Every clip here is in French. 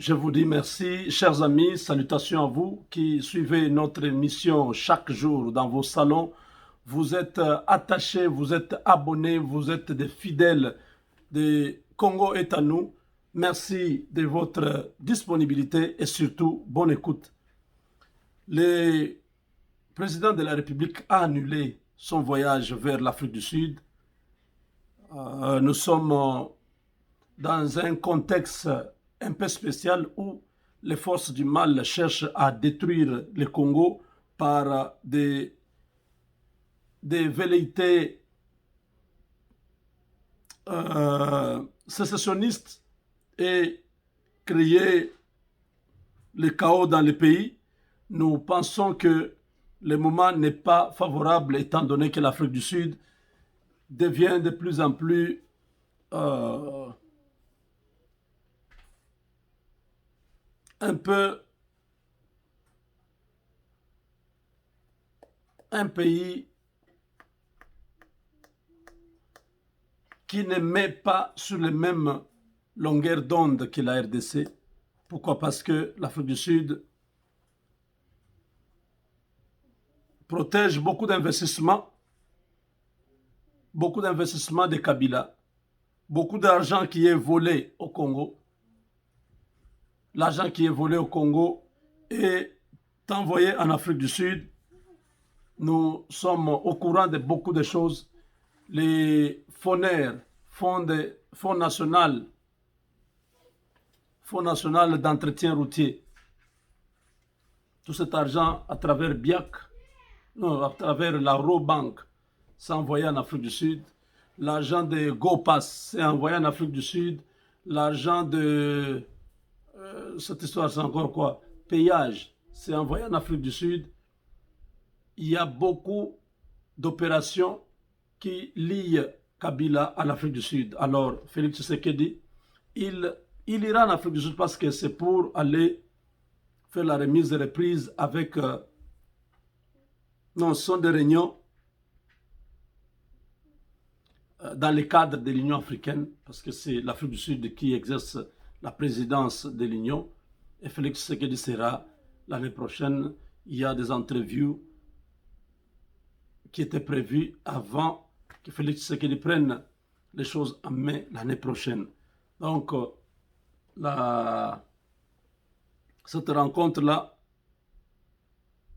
Je vous dis merci, chers amis, salutations à vous qui suivez notre émission chaque jour dans vos salons. Vous êtes attachés, vous êtes abonnés, vous êtes des fidèles de Congo est à nous. Merci de votre disponibilité et surtout, bonne écoute. Le président de la République a annulé son voyage vers l'Afrique du Sud. Nous sommes dans un contexte un peu spécial où les forces du mal cherchent à détruire le Congo par des velléités sécessionnistes et créer le chaos dans le pays. Nous pensons que le moment n'est pas favorable étant donné que l'Afrique du Sud devient de plus en plus un peu un pays qui ne met pas sur les mêmes longueurs d'onde que la RDC. Pourquoi? Parce que l'Afrique du Sud protège beaucoup d'investissements de Kabila, beaucoup d'argent qui est volé au Congo. L'argent qui est volé au Congo est envoyé en Afrique du Sud. Nous sommes au courant de beaucoup de choses. Les FONER, Fonds national d'entretien routier, tout cet argent à travers BIAC, non, à travers la Robank, c'est envoyé en Afrique du Sud. L'argent de GoPass, c'est envoyé en Afrique du Sud. L'argent de... cette histoire, c'est encore quoi? Payage, c'est envoyé en Afrique du Sud. Il y a beaucoup d'opérations qui lient Kabila à l'Afrique du Sud. Alors, Félix Tshisekedi, il ira en Afrique du Sud parce que c'est pour aller faire la remise de reprise avec... non, ce sont des réunions dans le cadre de l'Union africaine, parce que c'est l'Afrique du Sud qui exerce la présidence de l'Union, et Félix Tshisekedi sera l'année prochaine. Il y a des interviews qui étaient prévues avant que Félix Tshisekedi prenne les choses en main l'année prochaine. Donc, cette rencontre-là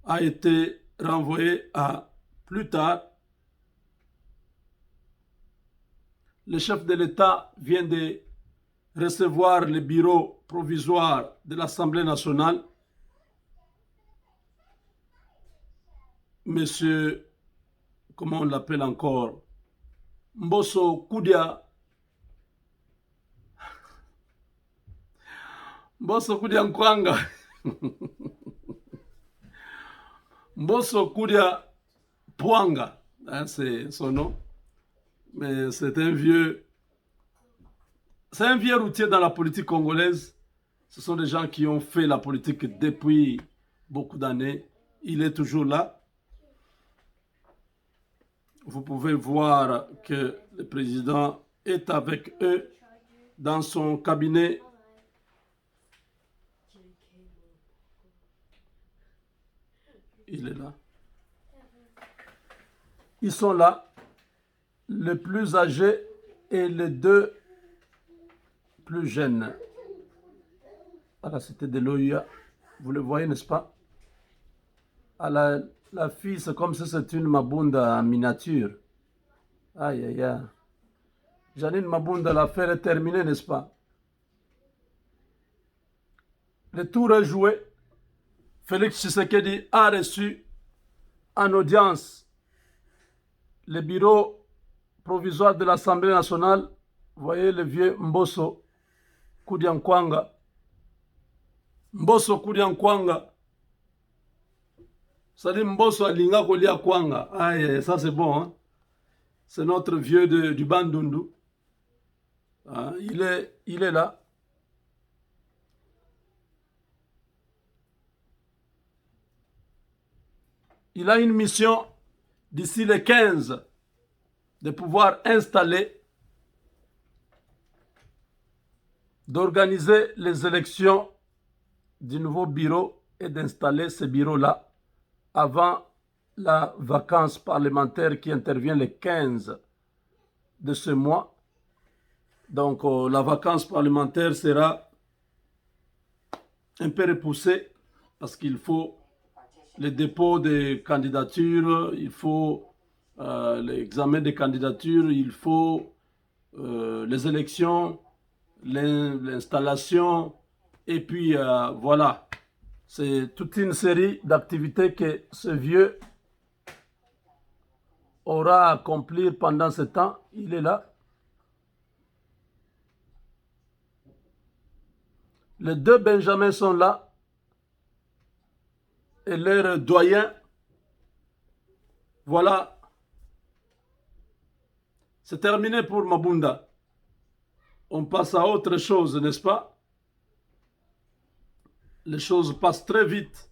a été renvoyée à plus tard. Le chef de l'État vient de recevoir le bureau provisoire de l'Assemblée nationale. Monsieur, comment on l'appelle encore? Mbosso Koudia. Mbosso Koudia Nkwanga. Mbosso Koudia Pwanga, hein, c'est son nom. Mais c'est un vieux routier dans la politique congolaise. Ce sont des gens qui ont fait la politique depuis beaucoup d'années. Il est toujours là. Vous pouvez voir que le président est avec eux dans son cabinet. Il est là. Ils sont là. Le plus âgé et les deux plus jeunes. À la cité de l'OUA, vous le voyez, n'est-ce pas? À la fille, c'est comme si c'était une Mabunda en miniature. Aïe, aïe, aïe. Janine Mabunda, l'affaire est terminée, n'est-ce pas? Le tour est joué. Félix Tshisekedi a reçu en audience le bureau provisoire de l'Assemblée nationale. Vous voyez le vieux Mbosso Koudia Nkwanga. Mbosso Koudia Nkwanga. Ça dit Mbosso Alinga Kolia Kwanga. Aïe, ça c'est bon. Hein? C'est notre vieux du Bandundu. Ah, il est là. Il a une mission d'ici le 15 de pouvoir installer, d'organiser les élections du nouveau bureau et d'installer ce bureau-là avant la vacance parlementaire qui intervient le 15 de ce mois. Donc la vacance parlementaire sera un peu repoussée parce qu'il faut le dépôt des candidatures, il faut l'examen des candidatures, il faut les élections, l'installation, et puis voilà. C'est toute une série d'activités que ce vieux aura à accomplir pendant ce temps. Il est là. Les deux Benjamins sont là. Et leur doyen, voilà. C'est terminé pour Mabunda. On passe à autre chose, n'est-ce pas? Les choses passent très vite.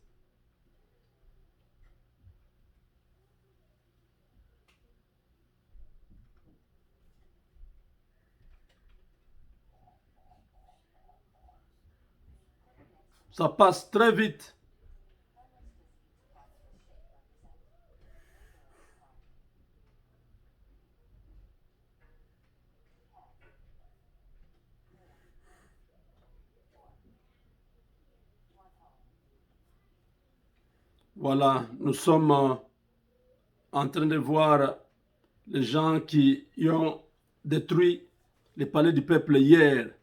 Ça passe très vite. Voilà, nous sommes en train de voir les gens qui ont détruit le palais du peuple hier.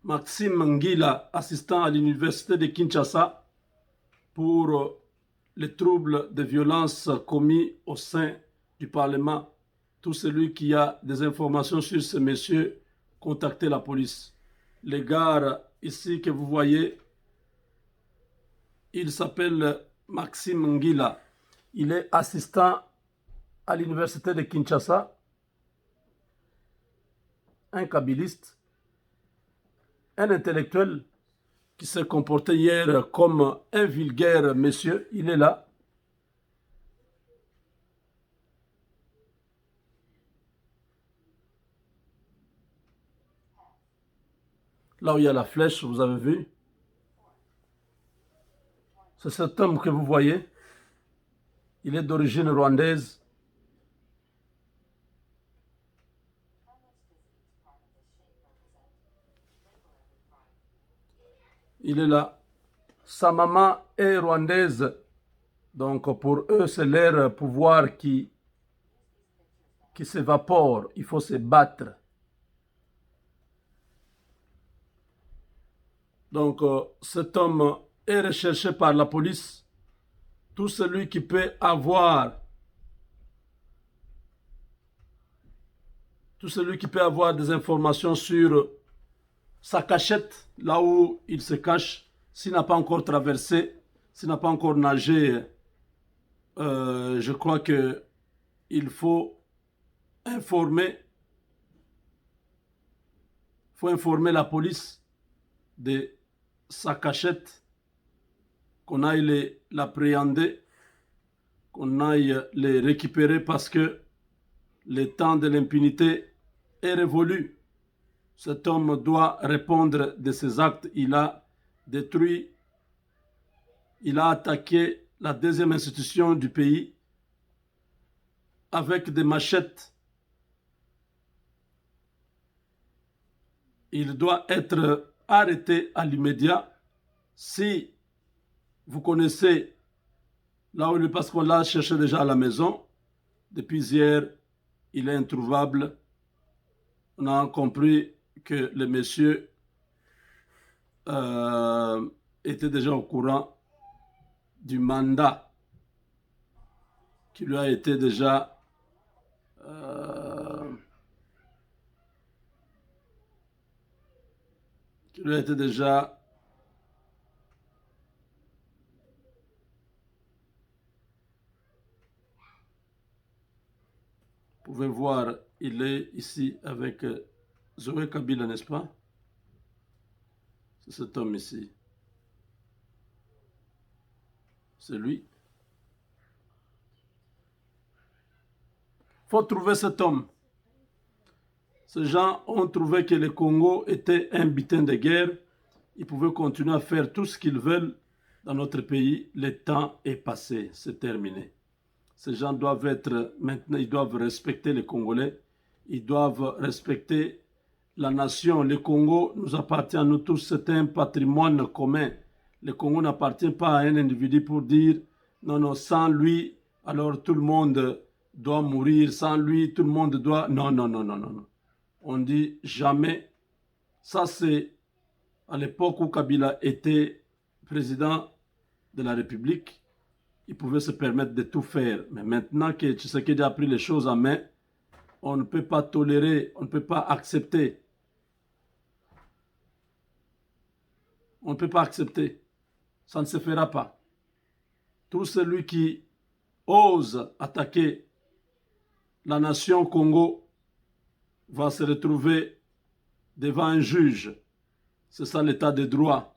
Maxime Ngila, assistant à l'université de Kinshasa, pour les troubles de violence commis au sein du Parlement. Tout celui qui a des informations sur ce monsieur, contactez la police. Les gars ici que vous voyez, il s'appelle Maxime Ngila. Il est assistant à l'université de Kinshasa, un kabyliste, un intellectuel qui s'est comporté hier comme un vulgaire monsieur. Il est là. Là où il y a la flèche, vous avez vu. C'est cet homme que vous voyez. Il est d'origine rwandaise. Il est là. Sa maman est rwandaise. Donc pour eux, c'est leur pouvoir qui s'évapore. Il faut se battre. Donc cet homme est recherché par la police. Tout celui qui peut avoir des informations sur sa cachette, là où il se cache, s'il n'a pas encore traversé, s'il n'a pas encore nagé, je crois que il faut informer la police de sa cachette, qu'on aille l'appréhender, qu'on aille les récupérer parce que le temps de l'impunité est révolu. Cet homme doit répondre de ses actes. Il a détruit, il a attaqué la deuxième institution du pays avec des machettes. Il doit être arrêté à l'immédiat. Si vous connaissez là où il est, parce qu'on l'a cherché déjà à la maison, depuis hier, il est introuvable. On a compris que le monsieur était déjà au courant du mandat qui lui a été déjà vous pouvez voir, il est ici avec Zoé Kabila, n'est-ce pas? C'est cet homme ici. C'est lui. Il faut trouver cet homme. Ces gens ont trouvé que le Congo était un butin de guerre ils pouvaient continuer à faire tout ce qu'ils veulent dans notre pays. Le temps est passé, c'est terminé. Ces gens doivent être, maintenant, ils doivent respecter les Congolais, ils doivent respecter la nation. Le Congo nous appartient à nous tous, c'est un patrimoine commun. Le Congo n'appartient pas à un individu pour dire non, non, sans lui, alors tout le monde doit mourir, sans lui, tout le monde doit... Non, non, non, non, non, non. On dit jamais. Ça, c'est à l'époque où Kabila était président de la République, il pouvait se permettre de tout faire. Mais maintenant que Tshisekedi a pris les choses en main, on ne peut pas tolérer, on ne peut pas accepter. On ne peut pas accepter. Ça ne se fera pas. Tout celui qui ose attaquer la nation Congo va se retrouver devant un juge. C'est ça l'état de droit.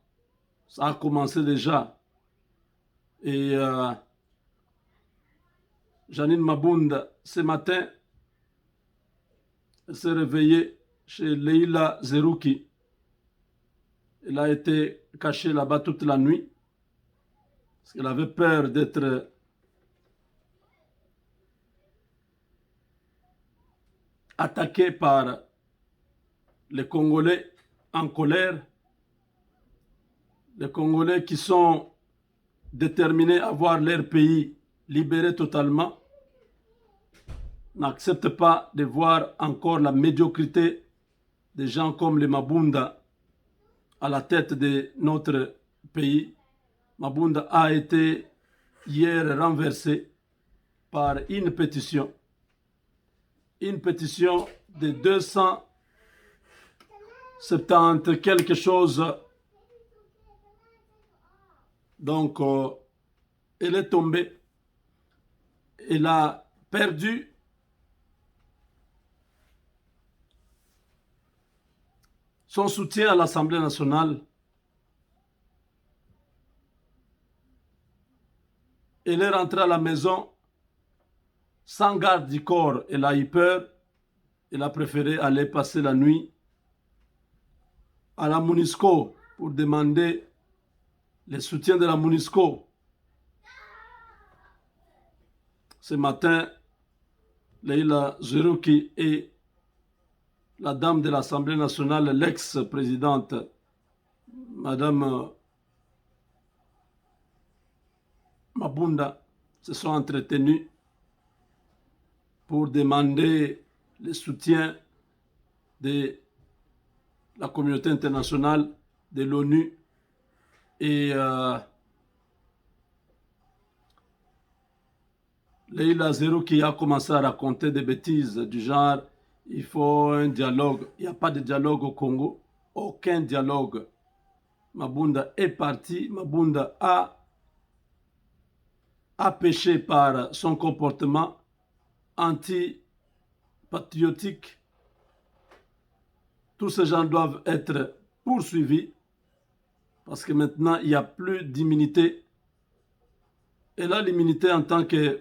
Ça a commencé déjà. Et Janine Mabunda, ce matin, elle s'est réveillée chez Leila Zerouki. Elle a été cachée là-bas toute la nuit parce qu'elle avait peur d'être attaquée par les Congolais en colère, les Congolais qui sont déterminés à voir leur pays libéré totalement, n'acceptent pas de voir encore la médiocrité des gens comme les Mabunda à la tête de notre pays. Mabunda a été hier renversé par une pétition de 270 quelque chose. Donc, elle est tombée. Elle a perdu son soutien à l'Assemblée nationale. Elle est rentrée à la maison sans garde du corps. Elle a eu peur. Elle a préféré aller passer la nuit à la MONUSCO pour demander le soutien de la MONUSCO. Ce matin, Leila Zerouki et la dame de l'Assemblée nationale, l'ex-présidente, Madame Mabunda, se sont entretenus pour demander le soutien de la communauté internationale, de l'ONU et Leila Zerouki a commencé à raconter des bêtises du genre il faut un dialogue. Il n'y a pas de dialogue au Congo, aucun dialogue. Mabunda est parti, Mabunda a péché par son comportement anti-patriotique. Tous ces gens doivent être poursuivis parce que maintenant, il n'y a plus d'immunité. Elle a l'immunité en tant que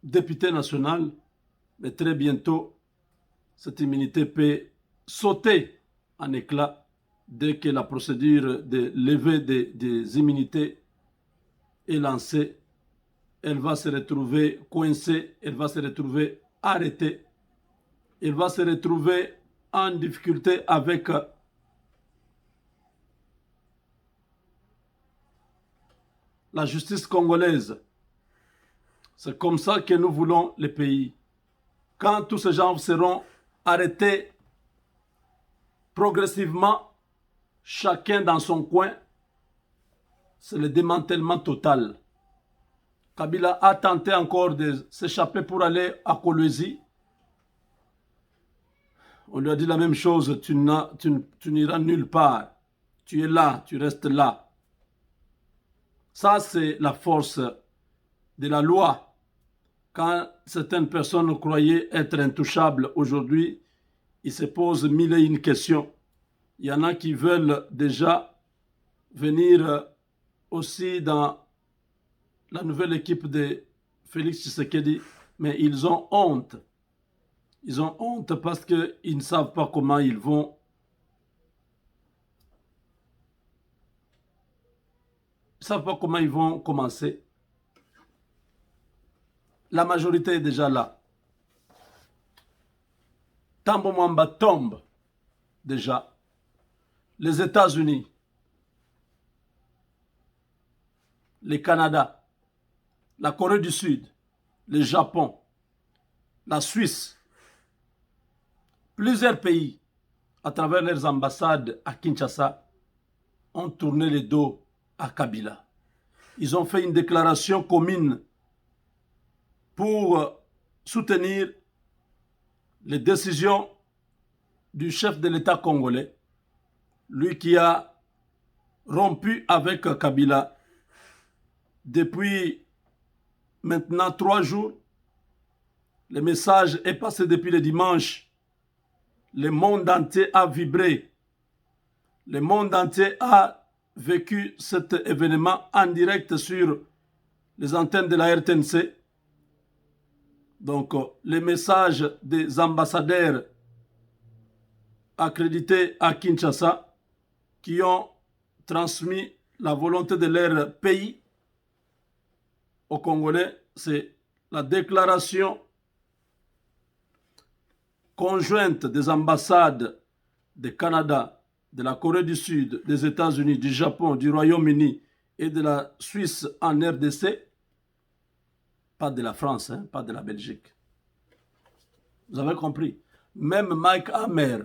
député national, mais très bientôt, cette immunité peut sauter en éclats dès que la procédure de levée des immunités est lancée. Elle va se retrouver coincée, elle va se retrouver arrêtée, elle va se retrouver en difficulté avec la justice congolaise. C'est comme ça que nous voulons le pays. Quand tous ces gens seront arrêtés progressivement, chacun dans son coin, c'est le démantèlement total. Kabila a tenté encore de s'échapper pour aller à Kolwezi. On lui a dit la même chose, tu n'iras nulle part. Tu es là, tu restes là. Ça, c'est la force de la loi. Quand certaines personnes croyaient être intouchables aujourd'hui, ils se posent mille et une questions. Il y en a qui veulent déjà venir aussi dans la nouvelle équipe de Félix Tshisekedi, mais ils ont honte. Ils ont honte parce qu'ils ne savent pas comment ils vont savent pas comment ils vont commencer. La majorité est déjà là. Tambo Mwamba tombe déjà. Les États-Unis, le Canada, la Corée du Sud, le Japon, la Suisse, plusieurs pays, à travers leurs ambassades à Kinshasa, ont tourné le dos à Kabila. Ils ont fait une déclaration commune pour soutenir les décisions du chef de l'État congolais, lui qui a rompu avec Kabila depuis maintenant 3 jours. Le message est passé depuis le dimanche. Le monde entier a vibré. Le monde entier a vécu cet événement en direct sur les antennes de la RTNC. Donc, les messages des ambassadeurs accrédités à Kinshasa qui ont transmis la volonté de leur pays aux Congolais, c'est la déclaration conjointe des ambassades du Canada, de la Corée du Sud, des États-Unis, du Japon, du Royaume-Uni et de la Suisse en RDC, pas de la France, hein, pas de la Belgique. Vous avez compris? Même Mike Hammer,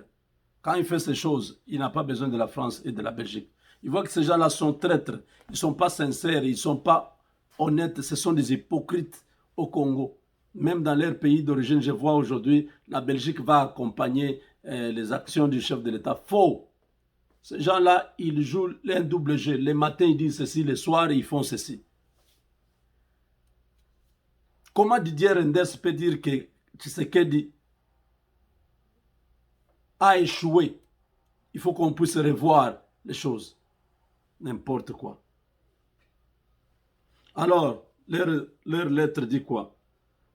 quand il fait ces choses, il n'a pas besoin de la France et de la Belgique. Il voit que ces gens-là sont traîtres, ils ne sont pas sincères, ils ne sont pas honnêtes, ce sont des hypocrites au Congo. Même dans leur pays d'origine, je vois aujourd'hui, la Belgique va accompagner les actions du chef de l'État. Faux! Ces gens-là, ils jouent un double jeu. Les matins, ils disent ceci, les soirs, ils font ceci. Comment Didier Reynders peut dire que Tshisekedi a échoué? Il faut qu'on puisse revoir les choses. N'importe quoi. Alors, leur lettre dit quoi?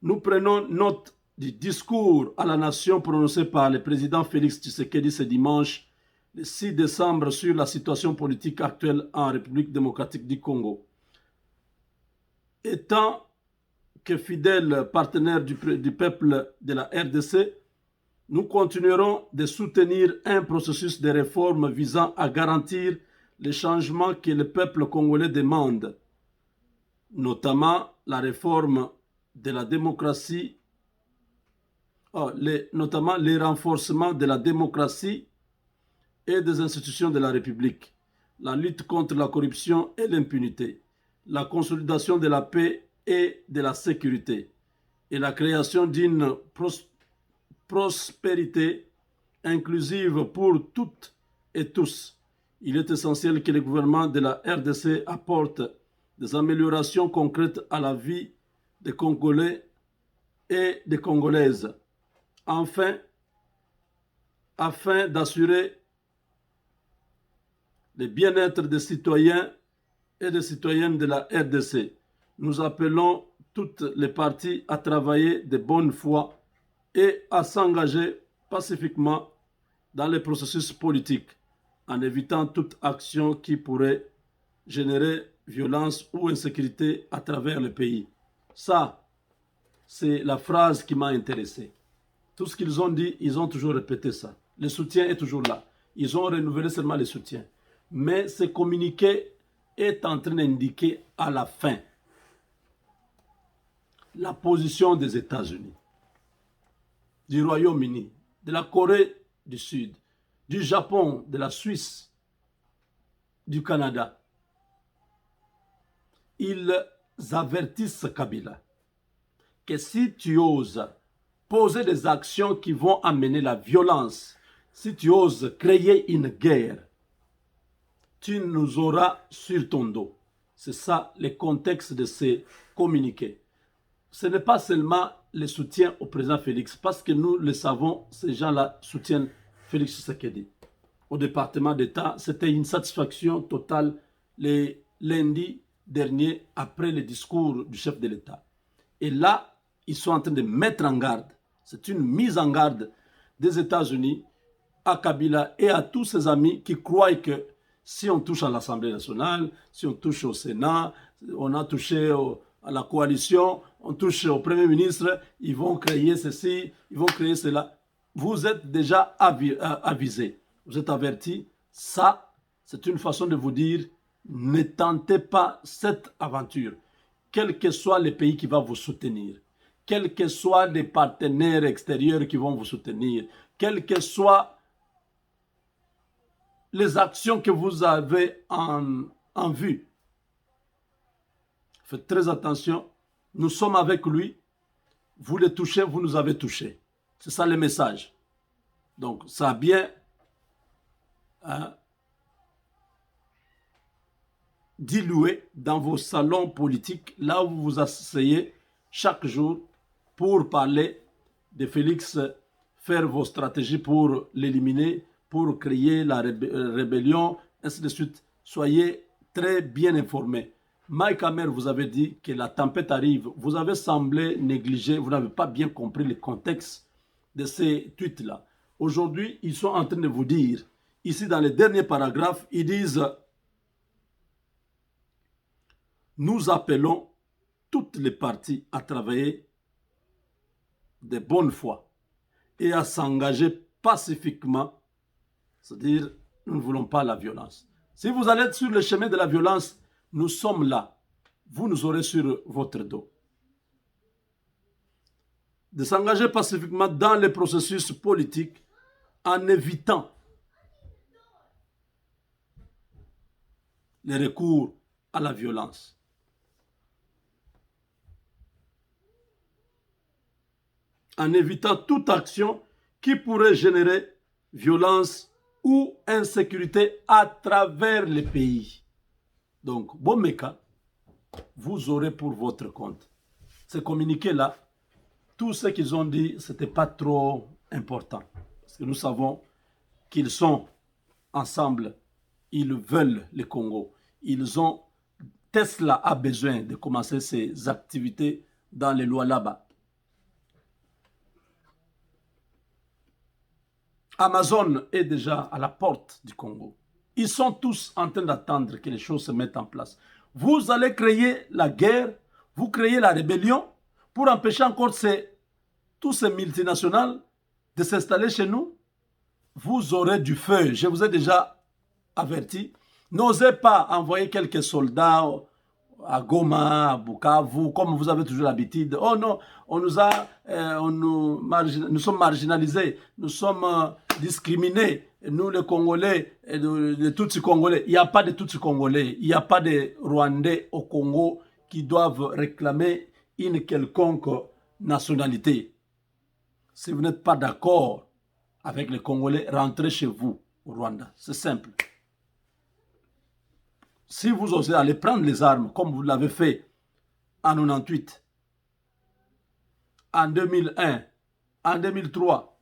Nous prenons note du discours à la nation prononcé par le président Félix Tshisekedi ce dimanche, le 6 décembre, sur la situation politique actuelle en République démocratique du Congo. Étant que fidèle partenaire du peuple de la RDC, nous continuerons de soutenir un processus de réforme visant à garantir les changements que le peuple congolais demande, notamment la réforme de la démocratie, notamment les renforcements de la démocratie et des institutions de la République, la lutte contre la corruption et l'impunité, la consolidation de la paix et de la sécurité, et la création d'une prospérité inclusive pour toutes et tous. Il est essentiel que le gouvernement de la RDC apporte des améliorations concrètes à la vie des Congolais et des Congolaises, enfin, afin d'assurer le bien-être des citoyens et des citoyennes de la RDC. Nous appelons toutes les parties à travailler de bonne foi et à s'engager pacifiquement dans les processus politiques, en évitant toute action qui pourrait générer violence ou insécurité à travers le pays. Ça, c'est la phrase qui m'a intéressé. Tout ce qu'ils ont dit, ils ont toujours répété ça. Le soutien est toujours là. Ils ont renouvelé seulement le soutien. Mais ce communiqué est en train d'indiquer à la fin la position des États-Unis, du Royaume-Uni, de la Corée du Sud, du Japon, de la Suisse, du Canada. Ils avertissent Kabila que si tu oses poser des actions qui vont amener la violence, si tu oses créer une guerre, tu nous auras sur ton dos. C'est ça le contexte de ces communiqués. Ce n'est pas seulement le soutien au président Félix, parce que nous le savons, ces gens-là soutiennent Félix Tshisekedi. Au département d'État, c'était une satisfaction totale le lundi dernier après le discours du chef de l'État. Et là, ils sont en train de mettre en garde. C'est une mise en garde des États-Unis à Kabila et à tous ses amis qui croient que Si on touche à l'Assemblée nationale, si on touche au Sénat, on a touché à la coalition, on touche au Premier ministre, ils vont créer ceci, ils vont créer cela. Vous êtes déjà avisé, vous êtes averti. Ça, c'est une façon de vous dire, ne tentez pas cette aventure, quels que soient les pays qui vont vous soutenir, quels que soient les partenaires extérieurs qui vont vous soutenir, quels que soient les actions que vous avez en vue. Faites très attention, nous sommes avec lui, vous les touchez, vous nous avez touchés. C'est ça le message. Donc, ça a bien dilué dans vos salons politiques, là où vous vous asseyez chaque jour pour parler de Félix, faire vos stratégies pour l'éliminer, pour créer la rébellion, ainsi de suite. Soyez très bien informés. Mike Hammer vous avez dit que la tempête arrive. Vous avez semblé négliger, vous n'avez pas bien compris le contexte de ces tweets-là. Aujourd'hui, ils sont en train de vous dire, ici dans les derniers paragraphes, ils disent « Nous appelons toutes les parties à travailler de bonne foi et à s'engager pacifiquement, c'est-à-dire nous ne voulons pas la violence. Si vous allez être sur le chemin de la violence, nous sommes là. Vous nous aurez sur votre dos. De s'engager pacifiquement dans le processus politique en évitant les recours à la violence. En évitant toute action qui pourrait générer violence ou insécurité à travers le pays. Donc, Bomeka, vous aurez pour votre compte. Ce communiqué-là, tout ce qu'ils ont dit, ce n'était pas trop important. Parce que nous savons qu'ils sont ensemble, ils veulent le Congo. Tesla a besoin de commencer ses activités dans les lois là-bas. Amazon est déjà à la porte du Congo. Ils sont tous en train d'attendre que les choses se mettent en place. Vous allez créer la guerre, vous créez la rébellion pour empêcher encore tous ces multinationales de s'installer chez nous. Vous aurez du feu. Je vous ai déjà averti. N'osez pas envoyer quelques soldats à Goma, à Bukavu, comme vous avez toujours l'habitude. Oh non, nous sommes marginalisés, nous sommes discriminés, nous les Congolais, les Tutsis Congolais. Il n'y a pas de Tutsis Congolais, il n'y a pas de Rwandais au Congo qui doivent réclamer une quelconque nationalité. Si vous n'êtes pas d'accord avec les Congolais, rentrez chez vous au Rwanda. C'est simple. Si vous osez aller prendre les armes, comme vous l'avez fait en 98, en 2001, en 2003,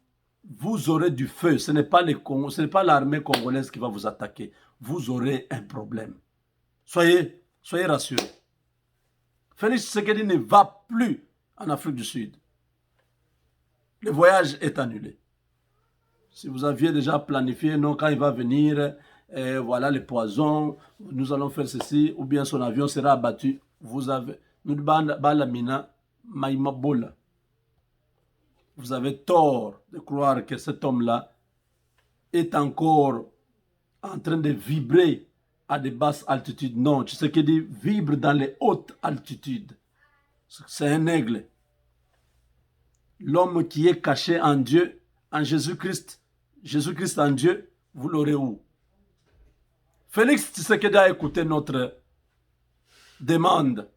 vous aurez du feu. Ce n'est pas l'armée congolaise qui va vous attaquer. Vous aurez un problème. Soyez rassurés. Félix Tshisekedi ne va plus en Afrique du Sud. Le voyage est annulé. Si vous aviez déjà planifié, non, quand il va venir, voilà les poisons, nous allons faire ceci, ou bien son avion sera abattu. Vous avez tort de croire que cet homme-là est encore en train de vibrer à de basses altitudes. Non, tu sais qu'il dit vibre dans les hautes altitudes. C'est un aigle. L'homme qui est caché en Dieu, en Jésus-Christ, Jésus-Christ en Dieu, vous l'aurez où? Félix Tshisekedi a écouté notre demande.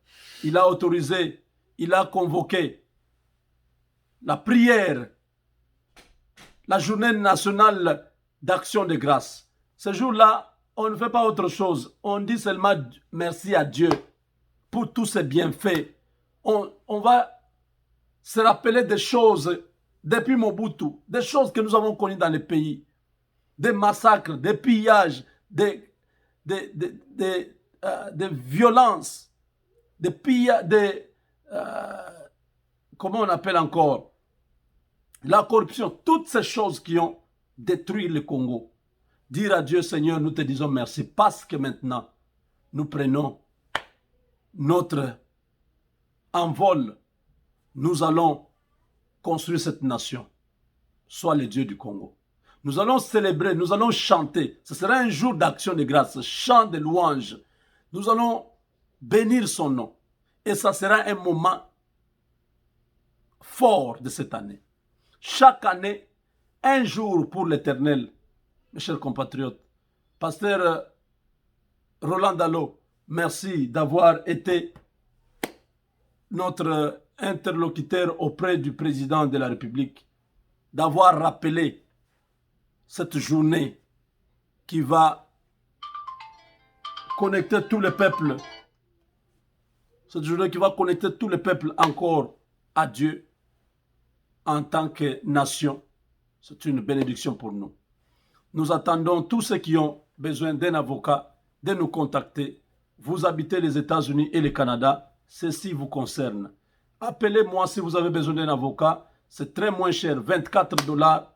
Il a autorisé, il a convoqué la prière, la journée nationale d'action de grâce. Ce jour-là, on ne fait pas autre chose. On dit seulement merci à Dieu pour tous ses bienfaits. On va se rappeler des choses depuis Mobutu, des choses que nous avons connues dans le pays, des massacres, des pillages, des violences, comment on appelle encore, la corruption, toutes ces choses qui ont détruit le Congo. dire à Dieu, Seigneur, nous te disons merci parce que maintenant, nous prenons notre envol. Nous allons construire cette nation. Sois le Dieu du Congo. Nous allons célébrer, nous allons chanter. Ce sera un jour d'action de grâce, chant de louange. Nous allons bénir son nom. Et ça sera un moment fort de cette année. Chaque année, un jour pour l'Éternel, mes chers compatriotes. Pasteur Roland Dallot, merci d'avoir été notre interlocuteur auprès du président de la République, d'avoir rappelé cette journée qui va connecter tous les peuples, cette journée qui va connecter tous les peuples encore à Dieu en tant que nation. C'est une bénédiction pour nous. Nous attendons tous ceux qui ont besoin d'un avocat de nous contacter. Vous habitez les États-Unis et le Canada, ceci vous concerne. Appelez-moi si vous avez besoin d'un avocat. C'est très moins cher, 24 $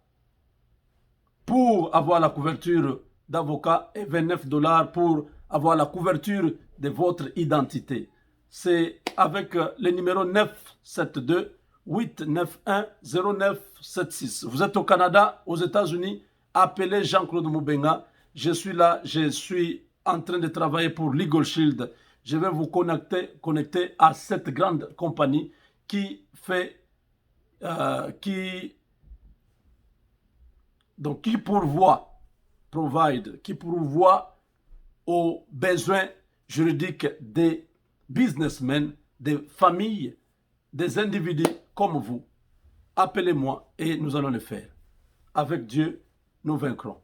pour avoir la couverture d'avocat et 29 $ pour avoir la couverture de votre identité. C'est avec le numéro 972 891 0976. Vous êtes au Canada, aux États-Unis, appelez Jean-Claude Moubenga. Je suis là, je suis en train de travailler pour Legal Shield. Je vais vous connecter à cette grande compagnie qui fait, qui pourvoit aux besoins juridiques des businessmen, des familles, des individus comme vous. Appelez-moi et nous allons le faire. Avec Dieu, nous vaincrons.